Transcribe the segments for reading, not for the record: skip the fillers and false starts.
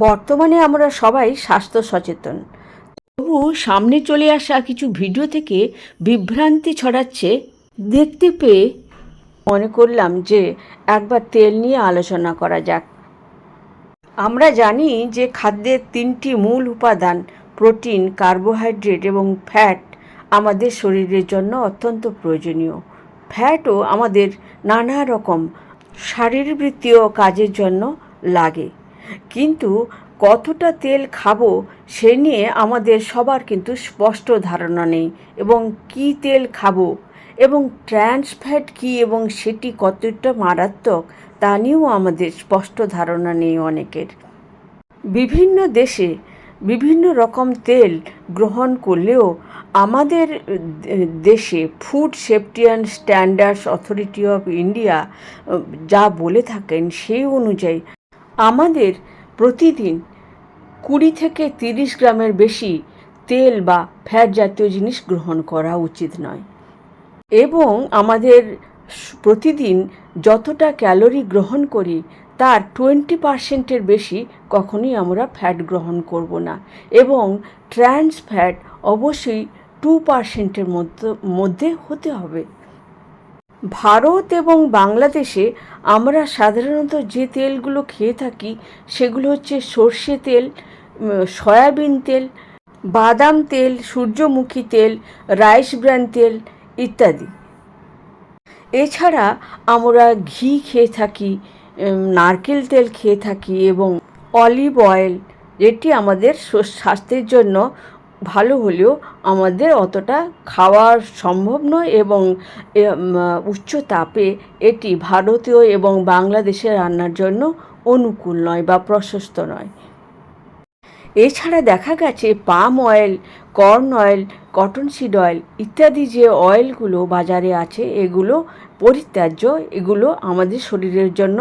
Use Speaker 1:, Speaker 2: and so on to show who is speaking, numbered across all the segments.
Speaker 1: বর্তমানে আমরা সবাই স্বাস্থ্য সচেতন, তবু সামনে চলে আসা কিছু ভিডিও থেকে বিভ্রান্তি ছড়াচ্ছে দেখতে পেয়ে মনে করলাম যে একবার তেল নিয়ে আলোচনা করা যাক। আমরা জানি যে খাদ্যের তিনটি মূল উপাদান প্রোটিন, কার্বোহাইড্রেট এবং ফ্যাট আমাদের শরীরের জন্য অত্যন্ত প্রয়োজনীয়। ফ্যাটও আমাদের নানা রকম শারীরবৃত্তীয় কাজের জন্য লাগে, কিন্তু কতটা তেল খাবো সে নিয়ে আমাদের সবার কিন্তু স্পষ্ট ধারণা নেই, এবং কি তেল খাবো এবং ট্রান্স ফ্যাট কী এবং সেটি কতটা মারাত্মক তা নিয়েও আমাদের স্পষ্ট ধারণা নেই অনেকের। বিভিন্ন দেশে বিভিন্ন রকম তেল গ্রহণ করলেও আমাদের দেশে food safety and standards authority of India যা বলে থাকেন সেই অনুযায়ী আমাদের প্রতিদিন 20 থেকে 30 গ্রামের বেশি তেল বা ফ্যাট জাতীয় জিনিস গ্রহণ করা উচিত নয়, এবং আমাদের প্রতিদিন যতটা ক্যালোরি গ্রহণ করি তার 20% বেশি কখনোই আমরা ফ্যাট গ্রহণ করব না, এবং ট্রান্স ফ্যাট অবশ্যই 2%-এর মধ্যে হতে হবে। ভারত এবং বাংলাদেশে আমরা সাধারণত যে তেলগুলো খেয়ে থাকি সেগুলো হচ্ছে সর্ষে তেল, সয়াবিন তেল, বাদাম তেল, সূর্যমুখী তেল, রাইস ব্র্যান তেল ইত্যাদি। এছাড়া আমরা ঘি খেয়ে থাকি, নারকেল তেল খেয়ে থাকি এবং অলিভ অয়েল, যেটি আমাদের স্বাস্থ্যের জন্য ভালো হলেও আমাদের অতটা খাওয়া সম্ভব নয়, এবং উচ্চ তাপে এটি ভারতীয় এবং বাংলাদেশের রান্নার জন্য অনুকূল নয় বা প্রশস্ত নয়। এছাড়া দেখা গেছে palm oil, corn oil, cottonseed oil ইত্যাদি যে অয়েলগুলো বাজারে আছে এগুলো পরিত্যাজ্য, এগুলো আমাদের শরীরের জন্য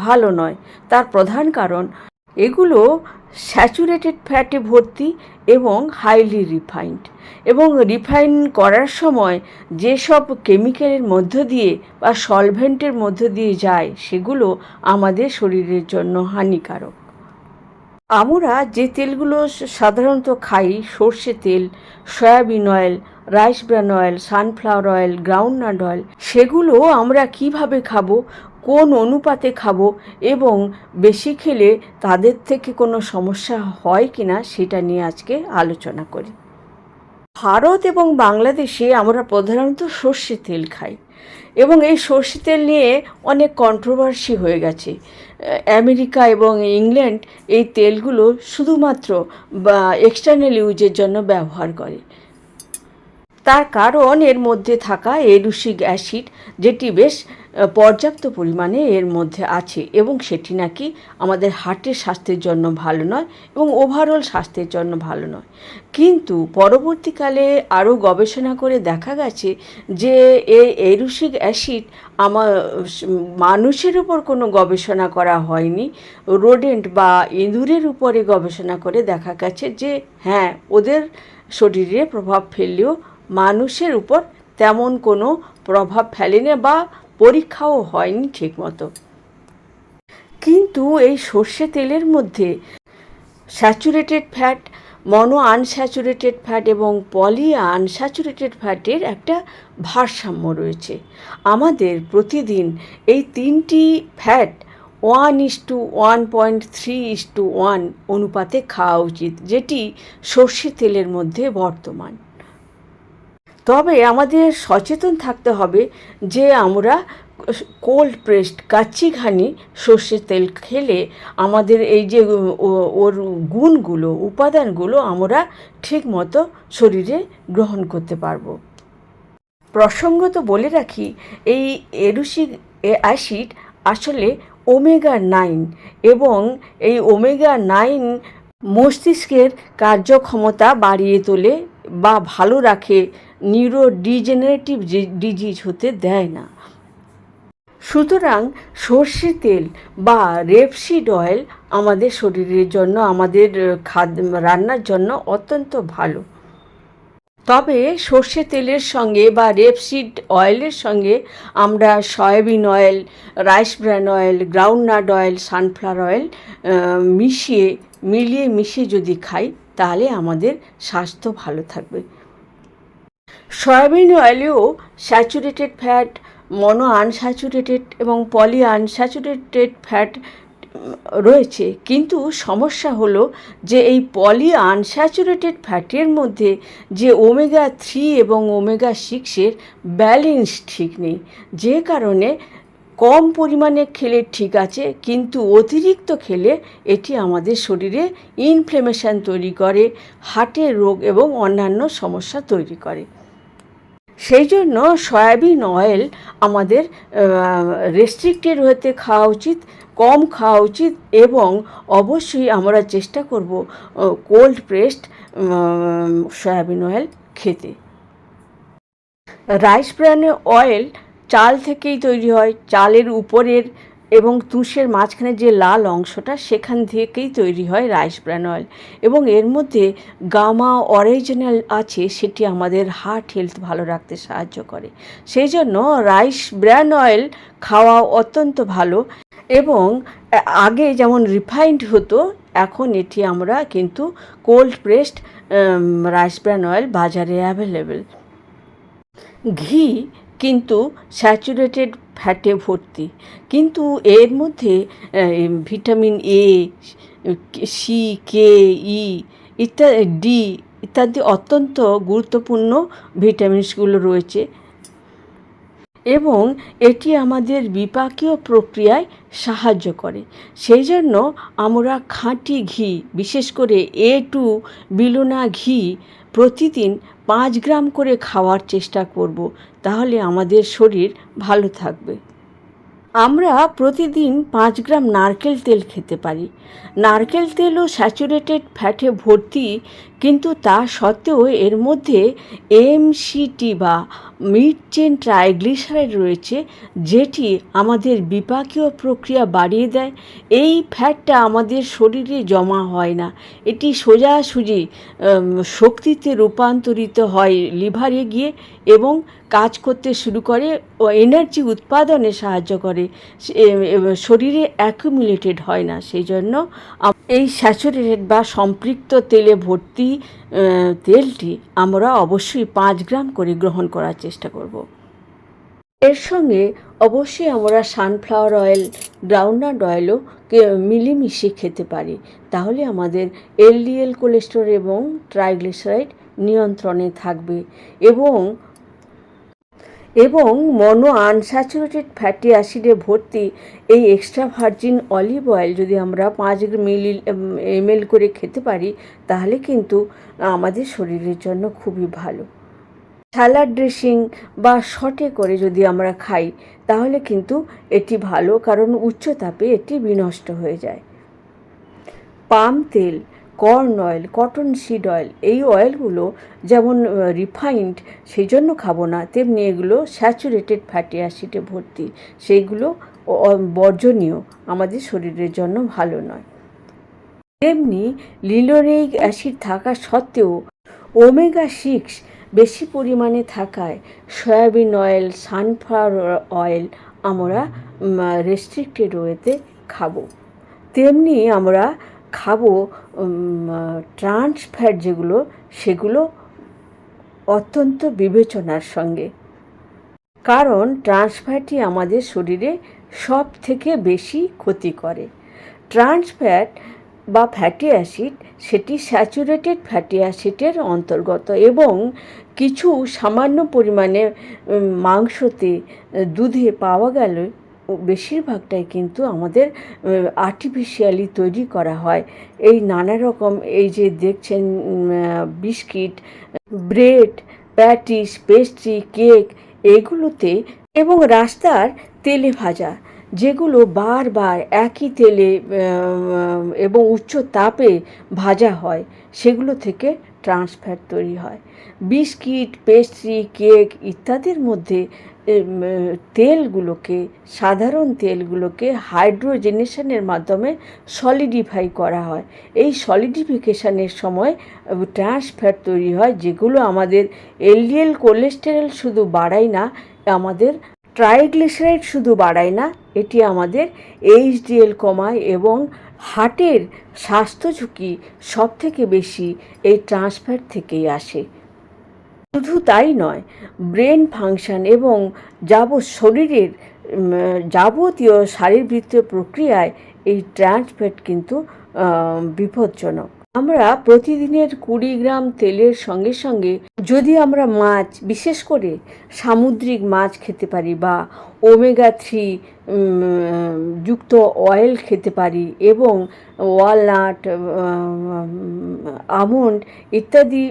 Speaker 1: ভালো নয়। তার প্রধান কারণ এগুলো স্যাচুরেটেড ফ্যাটে ভর্তি এবং হাইলি রিফাইন্ড, এবং রিফাইন করার সময় যেসব কেমিক্যালের মধ্য দিয়ে বা সলভেন্টের মধ্য দিয়ে যায় সেগুলো আমাদের শরীরের জন্য হানিকারক। আমরা যে তেলগুলো সাধারণত খাই, সর্ষে তেল, soybean oil, rice bran oil, sunflower oil, groundnut oil, সেগুলো আমরা কিভাবে খাবো, কোন অনুপাতে খাবো এবং বেশি খেলে তাদের থেকে কোনো সমস্যা হয় কি না সেটা নিয়ে আজকে আলোচনা করি। ভারত এবং বাংলাদেশে আমরা প্রধানত সর্ষে তেল খাই, এবং এই সর্ষে তেল নিয়ে অনেক কন্ট্রোভার্সি হয়ে গেছে। আমেরিকা এবং ইংল্যান্ড এই তেলগুলো শুধুমাত্র বা এক্সটার্নাল ইউজের জন্য ব্যবহার করে। তার কারণ এর মধ্যে থাকা এরুসিক অ্যাসিড, যেটি বেশ পর্যাপ্ত পরিমাণে এর মধ্যে আছে, এবং সেটি নাকি আমাদের হার্টের স্বাস্থ্যের জন্য ভালো নয় এবং ওভারঅল স্বাস্থ্যের জন্য ভালো নয়। কিন্তু পরবর্তীকালে আরও গবেষণা করে দেখা গেছে যে এই এরুসিক অ্যাসিড মানুষের উপর কোনো গবেষণা করা হয়নি, রোডেন্ট বা ইঁদুরের উপরে গবেষণা করে দেখা গেছে যে হ্যাঁ, ওদের শরীরে প্রভাব ফেললেও মানুষের উপর তেমন কোনো প্রভাব ফেলেনি বা পরীক্ষাও হয়নি ঠিকমতো। কিন্তু এই সর্ষে তেলের মধ্যে saturated fat, mono unsaturated fat এবং পলি আনস্যাচুরেটেড ফ্যাটের একটা ভারসাম্য রয়েছে। আমাদের প্রতিদিন এই তিনটি ফ্যাট 1:1.3:1 অনুপাতে খাওয়া উচিত, যেটি সর্ষে তেলের মধ্যে বর্তমান। তবে আমাদের সচেতন থাকতে হবে যে আমরা কোল্ড প্রেসড কাচ্চি ঘানি সর্ষের তেল খেলে আমাদের এই যে ওর গুণগুলো, উপাদানগুলো আমরা ঠিকমতো শরীরে গ্রহণ করতে পারবো। প্রসঙ্গত বলে রাখি, এই এরুসিক অ্যাসিড আসলে ওমেগা 9, এবং এই ওমেগা 9 মস্তিষ্কের কার্যক্ষমতা বাড়িয়ে তোলে বা ভালো রাখে, নিউরোডিজেনারেটিভ ডিজিজ হতে দেয় না। সুতরাং সর্ষে তেল বা রেপসিড অয়েল আমাদের শরীরের জন্য, আমাদের রান্নার জন্য অত্যন্ত ভালো। তবে সর্ষে তেলের সঙ্গে বা রেপসিড অয়েলের সঙ্গে আমরা soybean oil, rice bran oil, groundnut oil, sunflower oil মিলিয়ে যদি খাই তাহলে আমাদের স্বাস্থ্য ভালো থাকবে। সয়াবিন অয়েলেও স্যাচুরেটেড ফ্যাট, মনো আনস্যাচুরেটেড এবং পলি আনস্যাচুরেটেড ফ্যাট রয়েছে, কিন্তু সমস্যা হলো যে এই পলি আনস্যাচুরেটেড ফ্যাটের মধ্যে যে ওমেগা 3 এবং ওমেগা 6-এর ব্যালেন্স ঠিক নেই, যে কারণে কম পরিমাণে খেলে ঠিক আছে, কিন্তু অতিরিক্ত খেলে এটি আমাদের শরীরে ইনফ্লেমেশন তৈরি করে, হার্টের রোগ এবং অন্যান্য সমস্যা তৈরি করে। সেই জন্য সয়াবিন অয়েল আমাদের রেস্ট্রিক্টেড হতে খাওয়া উচিত, কম খাওয়া উচিত, এবং অবশ্যই আমরা চেষ্টা করব কোল্ড প্রেসড সয়াবিন অয়েল খেতে। রাইস ব্র্যান অয়েল চাল থেকেই তৈরি হয়, চালের উপরের এবং তুষের মাঝখানে যে লাল অংশটা সেখান থেকেই তৈরি হয় রাইস ব্র্যান অয়েল, এবং এর মধ্যে গামা অরিজিনাল আছে, সেটি আমাদের হার্ট হেলথ ভালো রাখতে সাহায্য করে। সেই জন্য রাইস ব্র্যান অয়েল খাওয়া অত্যন্ত ভালো, এবং আগে যেমন রিফাইন্ড হতো এখন এটি আমরা কিন্তু cold pressed rice bran oil বাজারে অ্যাভেলেবেল। ঘি কিন্তু স্যাচুরেটেড ফ্যাটে ভর্তি, কিন্তু এর মধ্যে ভিটামিন এ, সি, কে, ই ইত্যাদি, ডি ইত্যাদি অত্যন্ত গুরুত্বপূর্ণ ভিটামিনসগুলো রয়েছে, এবং এটি আমাদের বিপাকীয় প্রক্রিয়ায় সাহায্য করে। সেই জন্য আমরা খাঁটি ঘি, বিশেষ করে A2 বিলোনা ঘি প্রতিদিন 5 গ্রাম করে খাওয়ার চেষ্টা করব, তাহলে আমাদের শরীর ভালো থাকবে। আমরা প্রতিদিন 5 গ্রাম নারকেল তেল খেতে পারি। নারকেল তেলও স্যাচুরেটেড ফ্যাটে ভর্তি, কিন্তু তা সত্ত্বেও এর মধ্যে MCT বা মিড চেন ট্রাইগ্লিসারাইড রয়েছে, যেটি আমাদের বিপাকীয় প্রক্রিয়া বাড়িয়ে দেয়। এই ফ্যাটটা আমাদের শরীরে জমা হয় না, এটি সোজাসুজি শক্তিতে রূপান্তরিত হয় লিভারে গিয়ে এবং কাজ করতে শুরু করে ও এনার্জি উৎপাদনে সাহায্য করে, শরীরে অ্যাকুমুলেটেড হয় না। সেই জন্য এই স্যাচুরেটেড বা সম্পৃক্ত তেলে ভর্তি তেলটি আমরা অবশ্যই 5 গ্রাম করে গ্রহণ করার চেষ্টা করব। এর সঙ্গে অবশ্যই আমরা সানফ্লাওয়ার অয়েল, গ্রাউন্ডনাট অয়েলও মিলেমিশে খেতে পারি, তাহলে আমাদের LDL কোলেস্টেরল এবং ট্রাইগ্লিসারাইড নিয়ন্ত্রণে থাকবে, এবং মনো আনস্যাচুরেটেড ফ্যাটি অ্যাসিডে ভর্তি এই এক্সট্রা ভার্জিন অলিভ অয়েল যদি আমরা 5 ml করে খেতে পারি, তাহলে কিন্তু আমাদের শরীরের জন্য খুবই ভালো। স্যালাড ড্রেসিং বা শটে করে যদি আমরা খাই তাহলে কিন্তু এটি ভালো, কারণ উচ্চ তাপে এটি বিনষ্ট হয়ে যায়। পাম তেল, corn oil, cotton seed oil, এই অয়েলগুলো যেমন রিফাইন্ড সেই জন্য খাবো না, তেমনি এগুলো স্যাচুরেটেড ফ্যাটি অ্যাসিডে ভর্তি, সেইগুলো বর্জনীয়, আমাদের শরীরের জন্য ভালো নয়। তেমনি লিনোলেইক অ্যাসিড থাকা সত্ত্বেও ওমেগা 6 বেশি পরিমাণে থাকায় সয়াবিন অয়েল, সানফ্লাওয়ার অয়েল আমরা রেস্ট্রিক্টেড ওয়েতে খাবো। তেমনি আমরা খাবো ট্রান্স ফ্যাট যেগুলো, সেগুলো অত্যন্ত বিবেচনার সঙ্গে, কারণ ট্রান্স ফ্যাটই আমাদের শরীরে সব থেকে বেশি ক্ষতি করে। ট্রান্স ফ্যাট বা ফ্যাটি অ্যাসিড সেটি স্যাচুরেটেড ফ্যাটি অ্যাসিডের অন্তর্গত, এবং কিছু সামান্য পরিমাণে মাংসতে, দুধে পাওয়া গেল, বেশিরভাগটাই কিন্তু আমাদের আর্টিফিশিয়ালি তৈরি করা হয়। এই নানা রকম, এই যে দেখছেন biscuit, bread, patties, pastry, cake, এগুলোতে, এবং রাস্তার তেলে ভাজা, যেগুলো বারবার একই তেলে এবং উচ্চ তাপে ভাজা হয়, সেগুলো থেকে ট্রান্স ফ্যাট তৈরি হয়। বিস্কিট, পেস্ট্রি, কেক ইত্যাদির মধ্যে তেলগুলোকে, সাধারণ তেলগুলোকে হাইড্রোজেনেশনের মাধ্যমে সলিডিফাই করা হয়। এই সলিডিফিকেশনের সময় ট্রান্স ফ্যাট তৈরি হয়, যেগুলো আমাদের এলডিএল কোলেস্টেরল শুধু বাড়ায় না, আমাদের ট্রাইগ্লিসারাইড শুধু বাড়ায় না, এটি আমাদের এইচডিএল কমায় এবং হার্টের স্বাস্থ্য ঝুঁকি সবথেকে বেশি এই ট্রান্স ফ্যাট থেকেই আসে। শুধু তাই নয়, ব্রেন ফাংশন এবং শরীরের যাবতীয় শারীরবৃত্তীয় প্রক্রিয়ায় এই ট্রান্স ফ্যাট কিন্তু বিপজ্জনক। আমরা প্রতিদিনের 20 গ্রাম তেলের সঙ্গে সঙ্গে যদি আমরা মাছ, বিশেষ করে সামুদ্রিক মাছ খেতে পারি বা ওমেগা 3 যুক্ত অয়েল খেতে পারি এবং ওয়ালনাট, আমন্ড ইত্যাদি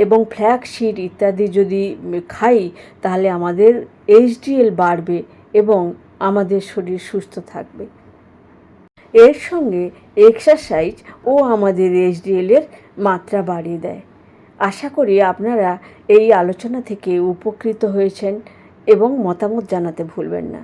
Speaker 1: এবং ফ্ল্যাক্সসিড ইত্যাদি যদি খাই, তাহলে আমাদের এইচডিএল বাড়বে এবং আমাদের শরীর সুস্থ থাকবে। এর সঙ্গে এক্সারসাইজ ও আমাদের এইচডিএলের মাত্রা বাড়িয়ে দেয়। আশা করি আপনারা এই আলোচনা থেকে উপকৃত হয়েছেন এবং মতামত জানাতে ভুলবেন না।